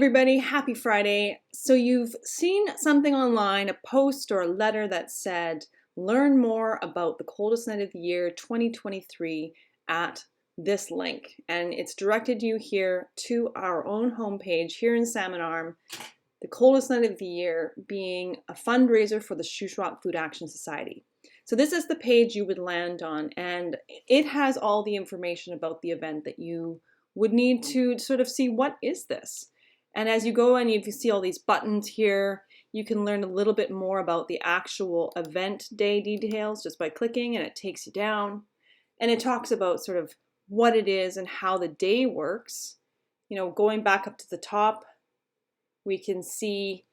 Everybody, happy Friday. So you've seen something online, a post or a letter that said, learn more about the coldest night of the year 2023 at this link. And it's directed you here to our own homepage here in Salmon Arm, the coldest night of the year being a fundraiser for the Shuswap Food Action Society. So this is the page you would land on, and it has all the information about the event that you would need to sort of see what is this. And as you go and you see all these buttons here, you can learn a little bit more about the actual event day details just by clicking, and it takes you down. And it talks about sort of what it is and how the day works. You know, going back up to the top, we can see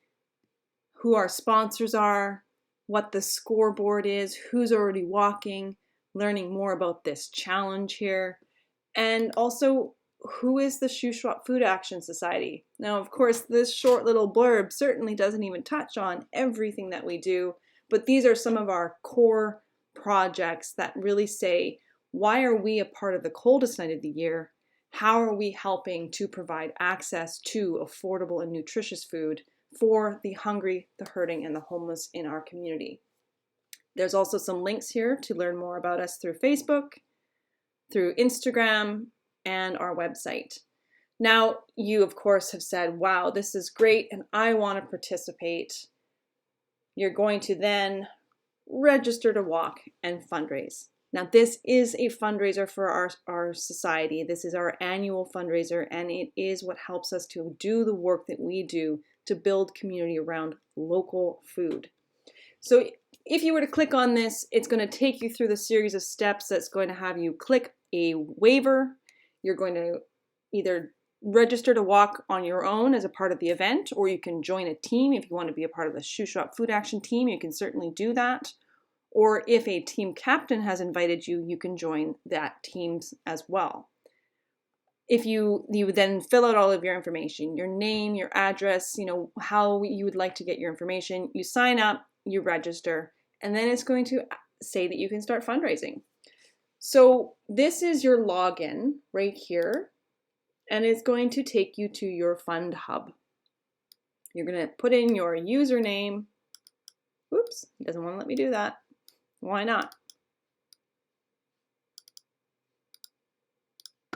who our sponsors are, what the scoreboard is, who's already walking, learning more about this challenge here, and also who is the Shuswap Food Action Society. Now, of course, this short little blurb certainly doesn't even touch on everything that we do, but these are some of our core projects that really say, why are we a part of the coldest night of the year? How are we helping to provide access to affordable and nutritious food for the hungry, the hurting, and the homeless in our community? There's also some links here to learn more about us through Facebook, through Instagram, and our website. Now, you of course have said, wow, this is great and I want to participate. You're going to then register to walk and fundraise. Now, this is a fundraiser for our society. This is our annual fundraiser, and it is what helps us to do the work that we do to build community around local food. So if you were to click on this, it's going to take you through the series of steps that's going to have you click a waiver. You're going to either register to walk on your own as a part of the event, or you can join a team. If you want to be a part of the Shuswap Food Action team, you can certainly do that. Or if a team captain has invited you, you can join that team as well. If you then fill out all of your information, your name, your address, you know, how you would like to get your information, you sign up, you register, and then it's going to say that you can start fundraising. So this is your login right here, and it's going to take you to your FundHub. You're going to put in your username. Oops, it doesn't want to let me do that. Why not?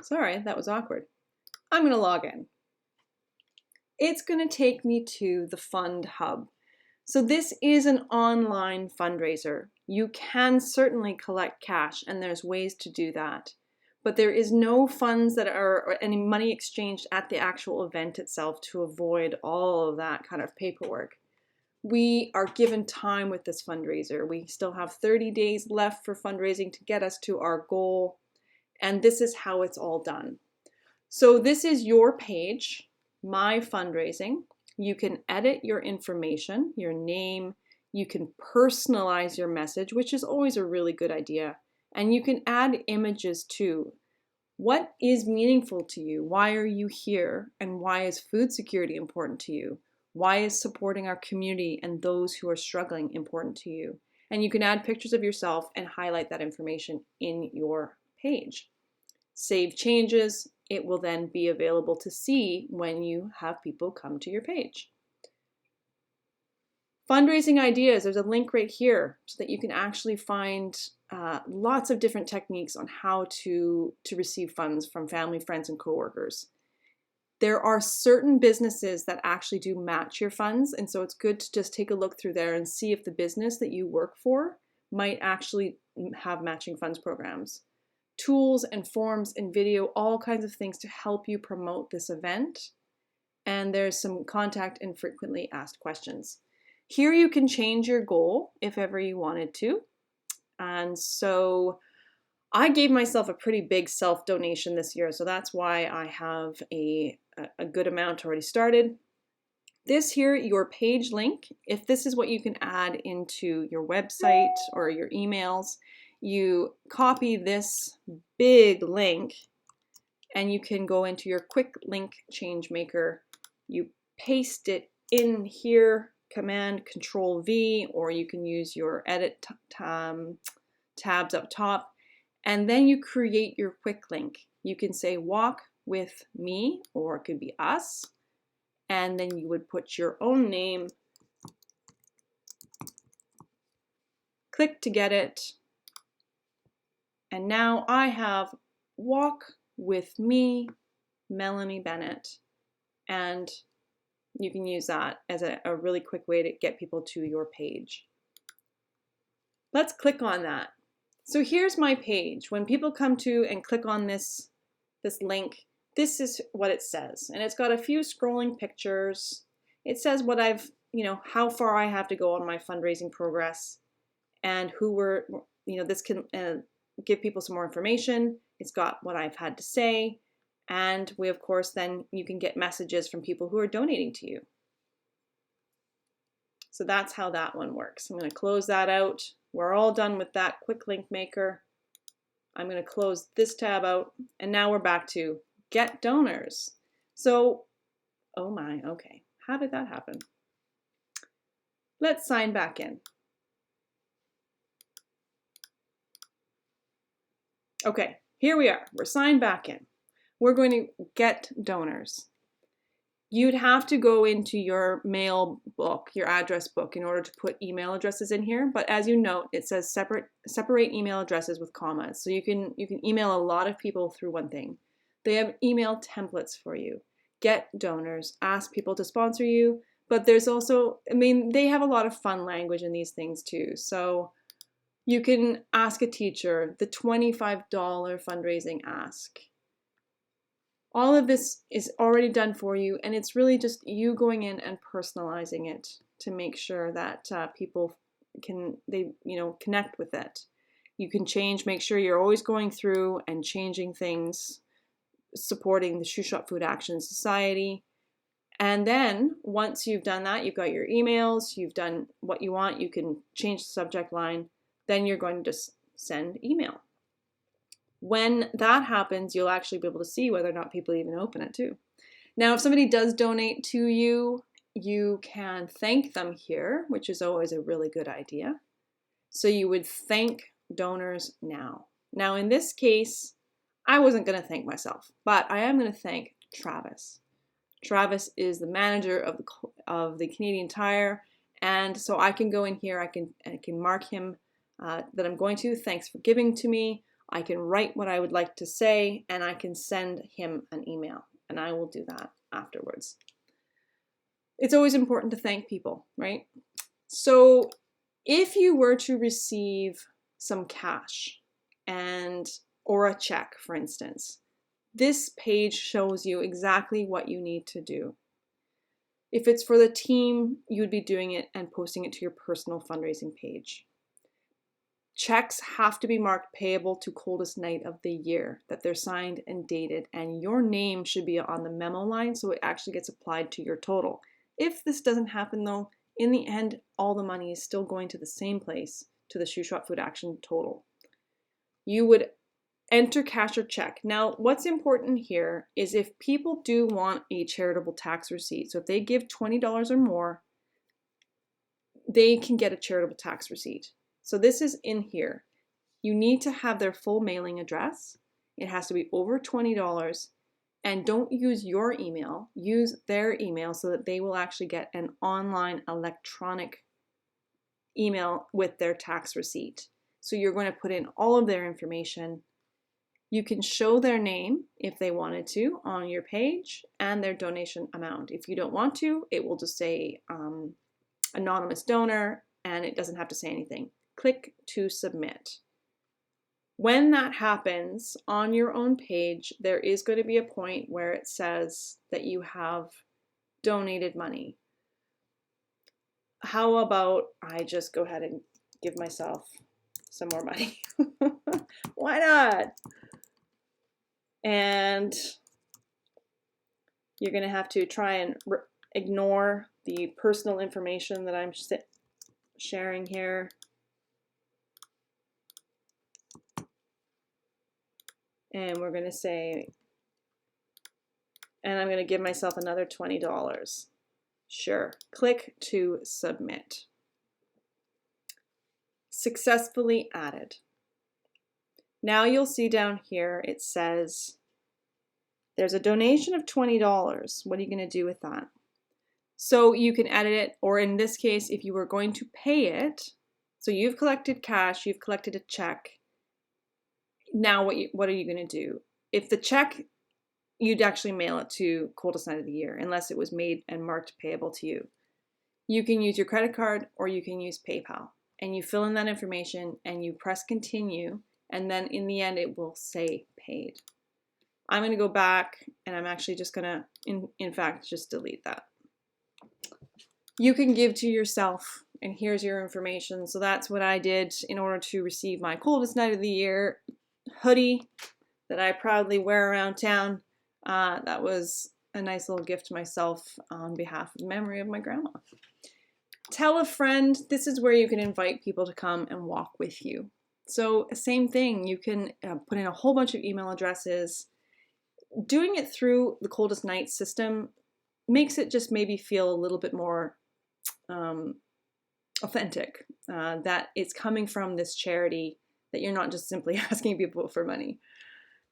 Sorry, that was awkward. I'm going to log in. It's going to take me to the FundHub. So this is an online fundraiser. You can certainly collect cash, and there's ways to do that. But there is no funds that are or any money exchanged at the actual event itself to avoid all of that kind of paperwork. We are given time with this fundraiser. We still have 30 days left for fundraising to get us to our goal. And this is how it's all done. So this is your page, My Fundraising. You can edit your information, your name. You can personalize your message, which is always a really good idea. And you can add images too. What is meaningful to you? Why are you here? And why is food security important to you? Why is supporting our community and those who are struggling important to you? And you can add pictures of yourself and highlight that information in your page. Save changes. It will then be available to see when you have people come to your page. Fundraising ideas, there's a link right here so that you can actually find lots of different techniques on how to receive funds from family, friends, and coworkers. There are certain businesses that actually do match your funds, and so it's good to just take a look through there and see if the business that you work for might actually have matching funds programs. Tools and forms and video, all kinds of things to help you promote this event. And there's some contact and frequently asked questions. Here you can change your goal if ever you wanted to. And so I gave myself a pretty big self-donation this year, so that's why I have a good amount already started. This here, your page link, if this is what you can add into your website or your emails, you copy this big link and you can go into your quick link change maker. You paste it in here, Command Control V, or you can use your edit tabs up top, and then you create your quick link. You can say walk with me, or it could be us, and then you would put your own name, click to get it, and now I have Walk with Me, Melanie Bennett, and you can use that as a really quick way to get people to your page. Let's click on that. So here's my page. When people come to and click on this link, this is what it says. And it's got a few scrolling pictures. It says what I've, how far I have to go on my fundraising progress and who we're, this can give people some more information. It's got what I've had to say. And we, of course, then you can get messages from people who are donating to you. So that's how that one works. I'm going to close that out. We're all done with that quick link maker. I'm going to close this tab out, and now we're back to get donors. So, oh my, okay. How did that happen? Let's sign back in. Okay, here we are. We're signed back in. We're going to get donors. You'd have to go into your mail book, your address book, in order to put email addresses in here. But as you note, it says separate email addresses with commas. So you can email a lot of people through one thing. They have email templates for you. Get donors, ask people to sponsor you. But there's also, they have a lot of fun language in these things too. So you can ask a teacher, the $25 fundraising ask. All of this is already done for you, and it's really just you going in and personalizing it to make sure that people can connect with it. You can make sure you're always going through and changing things, supporting the Shoe Shop Food Action Society. And then once you've done that, you've got your emails, you've done what you want, you can change the subject line, then you're going to just send email. When that happens, you'll actually be able to see whether or not people even open it too. Now, if somebody does donate to you, you can thank them here, which is always a really good idea. So you would thank donors now. Now, in this case, I wasn't going to thank myself, but I am going to thank Travis. Travis is the manager of the Canadian Tire, and so I can go in here, I can mark him that I'm going to. Thanks for giving to me. I can write what I would like to say, and I can send him an email, and I will do that afterwards. It's always important to thank people, right? So if you were to receive some cash or a check, for instance, this page shows you exactly what you need to do. If it's for the team, you would be doing it and posting it to your personal fundraising page. Checks have to be marked payable to coldest night of the year, that they're signed and dated, and your name should be on the memo line so it actually gets applied to your total. If this doesn't happen though, in the end, all the money is still going to the same place, to the Shoe Shop Food Action total. You would enter cash or check. Now, what's important here is if people do want a charitable tax receipt, so if they give $20 or more, they can get a charitable tax receipt. So this is in here. You need to have their full mailing address. It has to be over $20, and don't use your email, use their email so that they will actually get an online electronic email with their tax receipt. So you're going to put in all of their information. You can show their name if they wanted to on your page and their donation amount. If you don't want to, it will just say anonymous donor, and it doesn't have to say anything. Click to submit. When that happens on your own page, there is going to be a point where it says that you have donated money. How about I just go ahead and give myself some more money? Why not? And you're going to have to try and ignore the personal information that I'm sharing here. And we're going to say, and I'm going to give myself another $20. Sure. Click to submit. Successfully added. Now you'll see down here it says there's a donation of $20. What are you going to do with that? So you can edit it, or in this case, if you were going to pay it, so you've collected cash, you've collected a check. Now what are you going to do? If the check, you'd actually mail it to coldest night of the year, unless it was made and marked payable to you. You can use your credit card or you can use PayPal, and you fill in that information and you press continue, and then in the end it will say paid. I'm going to go back and I'm actually just going to, in fact, just delete that. You can give to yourself, and here's your information. So that's what I did in order to receive my coldest night of the year hoodie that I proudly wear around town. That was a nice little gift to myself on behalf of the memory of my grandma. Tell a friend. This is where you can invite people to come and walk with you. So same thing, you can put in a whole bunch of email addresses. Doing it through the coldest night system makes it just maybe feel a little bit more authentic, that it's coming from this charity, that you're not just simply asking people for money.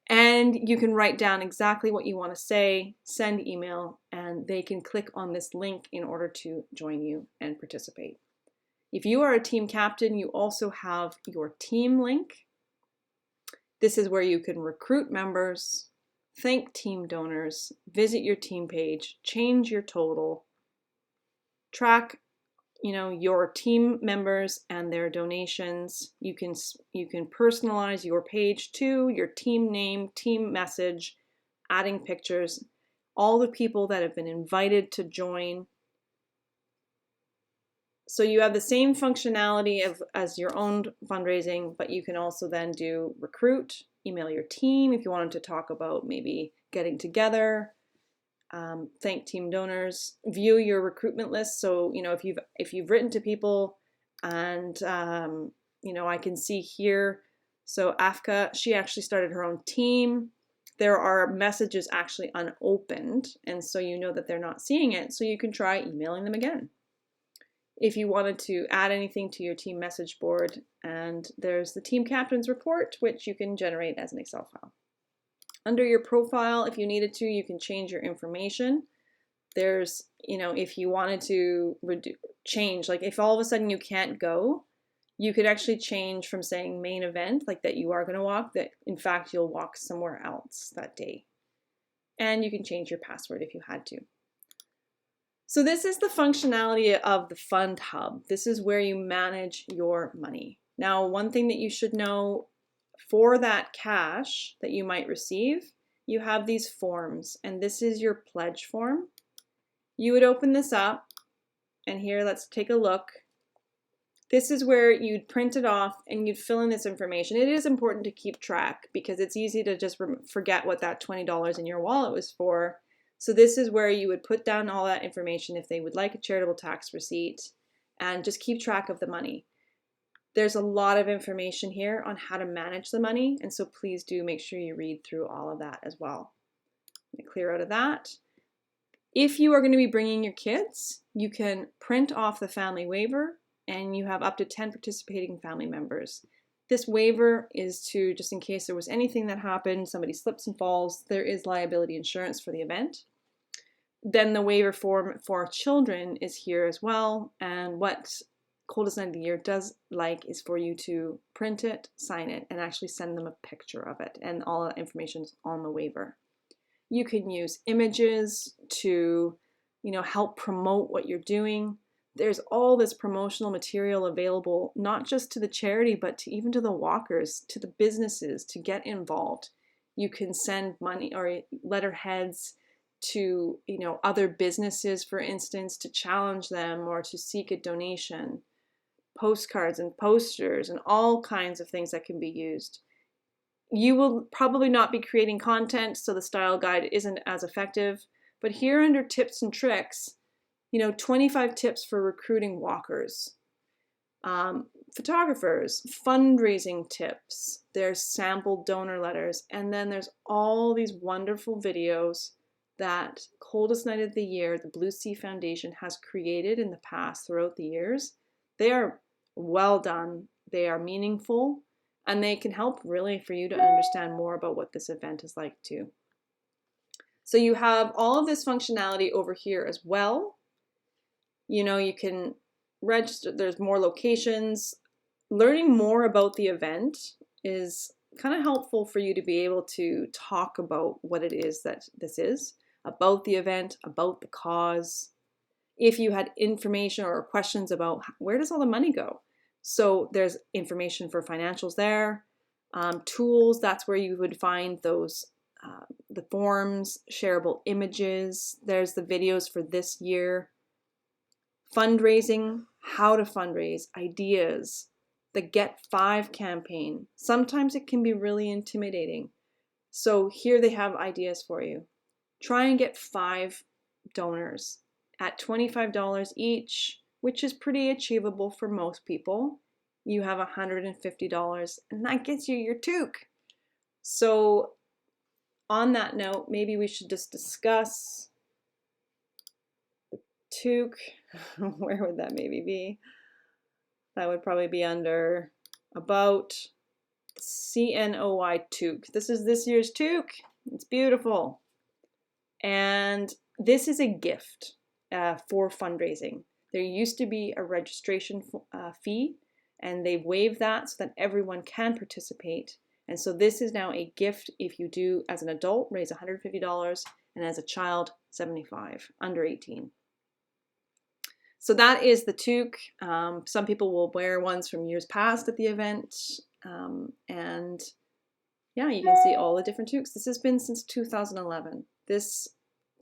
And you can write down exactly what you want to say, send email, and they can click on this link in order to join you and participate. If you are a team captain, you also have your team link. This is where you can recruit members, thank team donors, visit your team page, change your total, track your team members and their donations. You can personalize your page to your team name, team message, adding pictures, all the people that have been invited to join. So you have the same functionality as your own fundraising, but you can also then do recruit, email your team if you wanted to talk about maybe getting together, thank team donors, view your recruitment list. So, if you've written to people and, I can see here, so Afka, she actually started her own team. There are messages actually unopened, and so you know that they're not seeing it, so you can try emailing them again. If you wanted to add anything to your team message board, and there's the team captain's report, which you can generate as an Excel file. Under your profile, if you needed to, you can change your information. There's, if you wanted to change, like if all of a sudden you can't go, you could actually change from saying main event, like that you are going to walk, that in fact you'll walk somewhere else that day. And you can change your password if you had to. So this is the functionality of the FundHub. This is where you manage your money. Now, one thing that you should know, for that cash that you might receive, you have these forms, and this is your pledge form. You would open this up, and here, let's take a look. This is where you'd print it off and you'd fill in this information. It is important to keep track because it's easy to just forget what that $20 in your wallet was for. So this is where you would put down all that information if they would like a charitable tax receipt, and just keep track of the money. There's a lot of information here on how to manage the money, and so please do make sure you read through all of that as well. Let me clear out of that. If you are going to be bringing your kids, you can print off the family waiver, and you have up to 10 participating family members. This waiver is to, just in case there was anything that happened, somebody slips and falls, there is liability insurance for the event. Then the waiver form for children is here as well, and what Coldest Night of the Year does like is for you to print it, sign it, and actually send them a picture of it, and all that information is on the waiver. You can use images to, help promote what you're doing. There's all this promotional material available, not just to the charity, but even to the walkers, to the businesses, to get involved. You can send money or letterheads to, other businesses, for instance, to challenge them or to seek a donation. Postcards and posters and all kinds of things that can be used. You will probably not be creating content, so the style guide isn't as effective, but here under tips and tricks, 25 tips for recruiting walkers, photographers, fundraising tips, there's sample donor letters, and then there's all these wonderful videos that Coldest Night of the Year, the Blue Sea Foundation, has created in the past throughout the years. They are well done, they are meaningful, and they can help really for you to understand more about what this event is like too. So you have all of this functionality over here as well. You can register, there's more locations. Learning more about the event is kind of helpful for you to be able to talk about what it is that this is, about the event, about the cause. If you had information or questions about where does all the money go? So there's information for financials there. Tools, that's where you would find those, the forms, shareable images. There's the videos for this year. Fundraising, how to fundraise, ideas, the Get 5 campaign. Sometimes it can be really intimidating. So here they have ideas for you. Try and get 5 donors at $25 each, which is pretty achievable for most people. You have $150 and that gets you your toque. So on that note, maybe we should just discuss the toque. Where would that maybe be? That would probably be under about CNOY toque. This is this year's toque. It's beautiful. And this is a gift for fundraising. There used to be a registration fee, and they waived that so that everyone can participate. And so this is now a gift if you do, as an adult, raise $150, and as a child, $75, under 18. So that is the toque. Some people will wear ones from years past at the event. And yeah, you can see all the different toques. This has been since 2011. This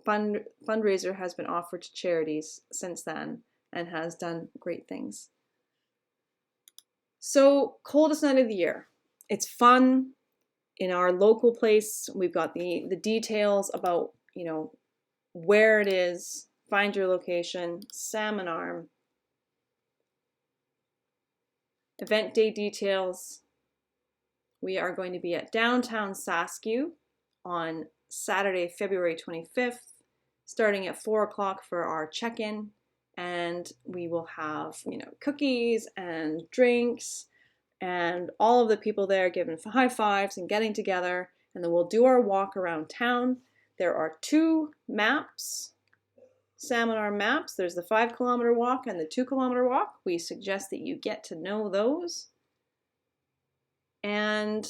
fundraiser has been offered to charities since then and has done great things. So coldest night of the year. It's fun. In our local place, we've got the details about, where it is. Find your location, Salmon Arm. Event day details. We are going to be at downtown Saskew on Saturday, February 25th, starting at 4 o'clock for our check-in. And we will have, cookies and drinks and all of the people there giving high fives and getting together. And then we'll do our walk around town. There are 2 maps. Salmon Arm maps. There's the 5-kilometer walk and the 2-kilometer walk. We suggest that you get to know those. And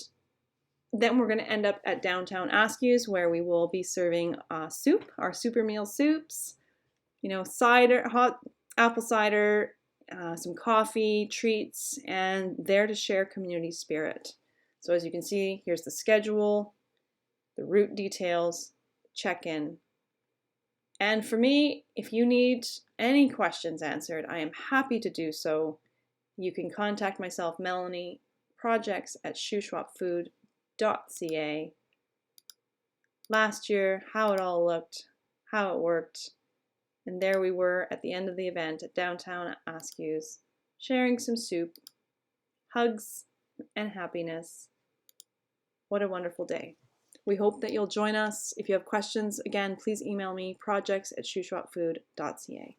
then we're going to end up at downtown Askew's, where we will be serving soup, our super meal soups, cider, hot apple cider, some coffee, treats, and there to share community spirit. So as you can see, here's the schedule, the route details, check-in. And for me, if you need any questions answered, I am happy to do so. You can contact myself, Melanie, projects@shuswapfood.ca. Last year, how it all looked, how it worked. And there we were at the end of the event at downtown Askew's, sharing some soup, hugs, and happiness. What a wonderful day. We hope that you'll join us. If you have questions, again, please email me, projects@shuswapfood.ca.